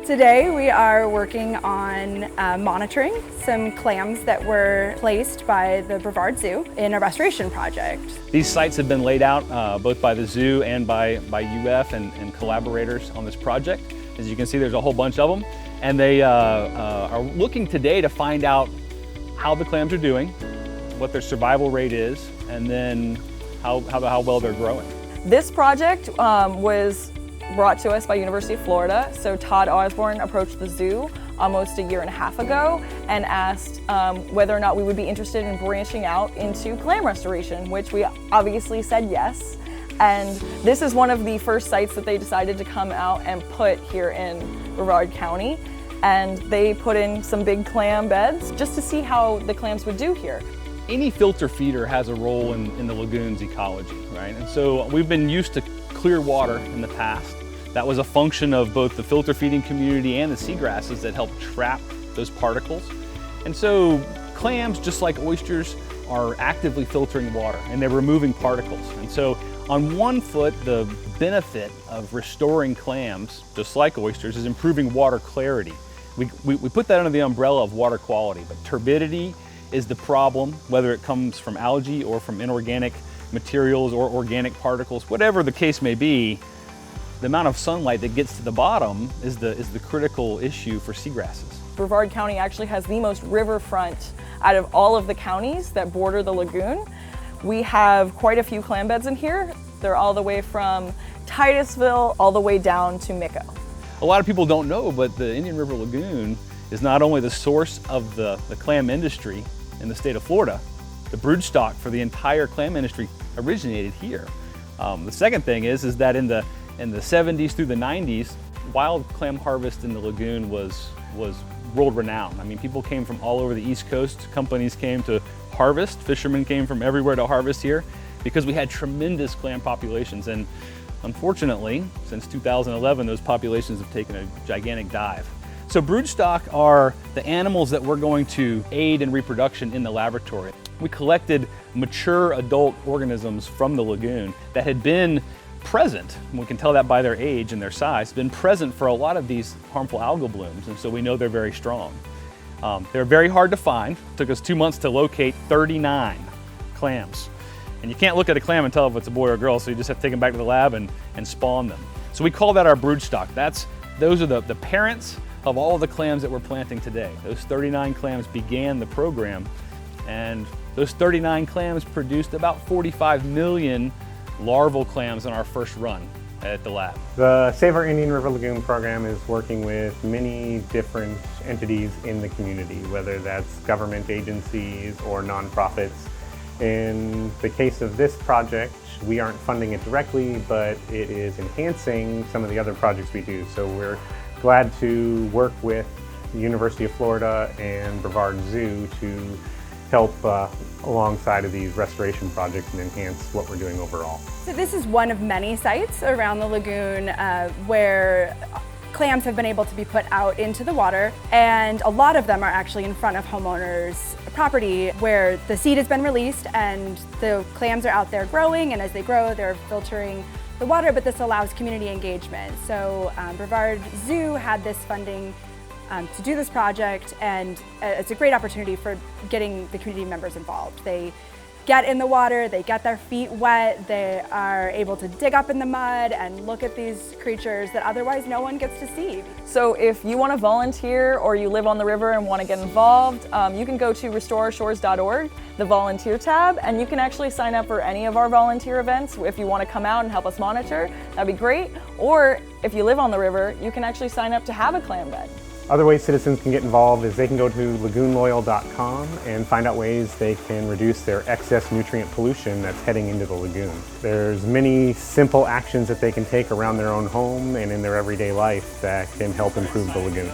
Today we are working on monitoring some clams that were placed by the Brevard Zoo in a restoration project. These sites have been laid out both by the zoo and by UF and collaborators on this project. As you can see, there's a whole bunch of them, and they are looking today to find out how the clams are doing, what their survival rate is, and then how well they're growing. This project was brought to us by University of Florida. So Todd Osborne approached the zoo almost a year and a half ago and asked whether or not we would be interested in branching out into clam restoration, which we obviously said yes. And this is one of the first sites that they decided to come out and put here in Brevard County. And they put in some big clam beds just to see how the clams would do here. Any filter feeder has a role in the lagoon's ecology, right? And so we've been used to clear water in the past. That was a function of both the filter feeding community and the seagrasses that help trap those particles. And so clams, just like oysters, are actively filtering water and they're removing particles. And so on one foot, the benefit of restoring clams, just like oysters, is improving water clarity. We put that under the umbrella of water quality, but turbidity is the problem, whether it comes from algae or from inorganic materials or organic particles, whatever the case may be. The amount of sunlight that gets to the bottom is the critical issue for seagrasses. Brevard County actually has the most riverfront out of all of the counties that border the lagoon. We have quite a few clam beds in here. They're all the way from Titusville all the way down to Mico. A lot of people don't know, but the Indian River Lagoon is not only the source of the clam industry in the state of Florida, the broodstock for the entire clam industry originated here. The second thing is that in the 70s through the 90s, wild clam harvest in the lagoon was world renowned. I mean, people came from all over the East Coast. Companies came to harvest. Fishermen came from everywhere to harvest here because we had tremendous clam populations. And unfortunately, since 2011, those populations have taken a gigantic dive. So broodstock are the animals that we're going to aid in reproduction in the laboratory. We collected mature adult organisms from the lagoon that had been present, and we can tell that by their age and their size, been present for a lot of these harmful algal blooms, and so we know they're very strong. They're very hard to find. It took us 2 months to locate 39 clams. And you can't look at a clam and tell if it's a boy or a girl, so you just have to take them back to the lab and spawn them. So we call that our broodstock. Those are the parents of all the clams that we're planting today. Those 39 clams began the program, and those 39 clams produced about 45 million larval clams in our first run at the lab. The Save Our Indian River Lagoon program is working with many different entities in the community, whether that's government agencies or nonprofits. In the case of this project, we aren't funding it directly, but it is enhancing some of the other projects we do. So we're glad to work with the University of Florida and Brevard Zoo to help alongside of these restoration projects and enhance what we're doing overall. So this is one of many sites around the lagoon where clams have been able to be put out into the water, and a lot of them are actually in front of homeowners' property where the seed has been released and the clams are out there growing, and as they grow they're filtering the water, but this allows community engagement. So Brevard Zoo had this funding to do this project, and it's a great opportunity for getting the community members involved. They get in the water, they get their feet wet, they are able to dig up in the mud and look at these creatures that otherwise no one gets to see. So if you want to volunteer or you live on the river and want to get involved, you can go to restoreourshores.org, the volunteer tab, and you can actually sign up for any of our volunteer events. If you want to come out and help us monitor, that'd be great. Or if you live on the river, you can actually sign up to have a clam bed. Other ways citizens can get involved is they can go to lagoonloyal.com and find out ways they can reduce their excess nutrient pollution that's heading into the lagoon. There's many simple actions that they can take around their own home and in their everyday life that can help improve the lagoon.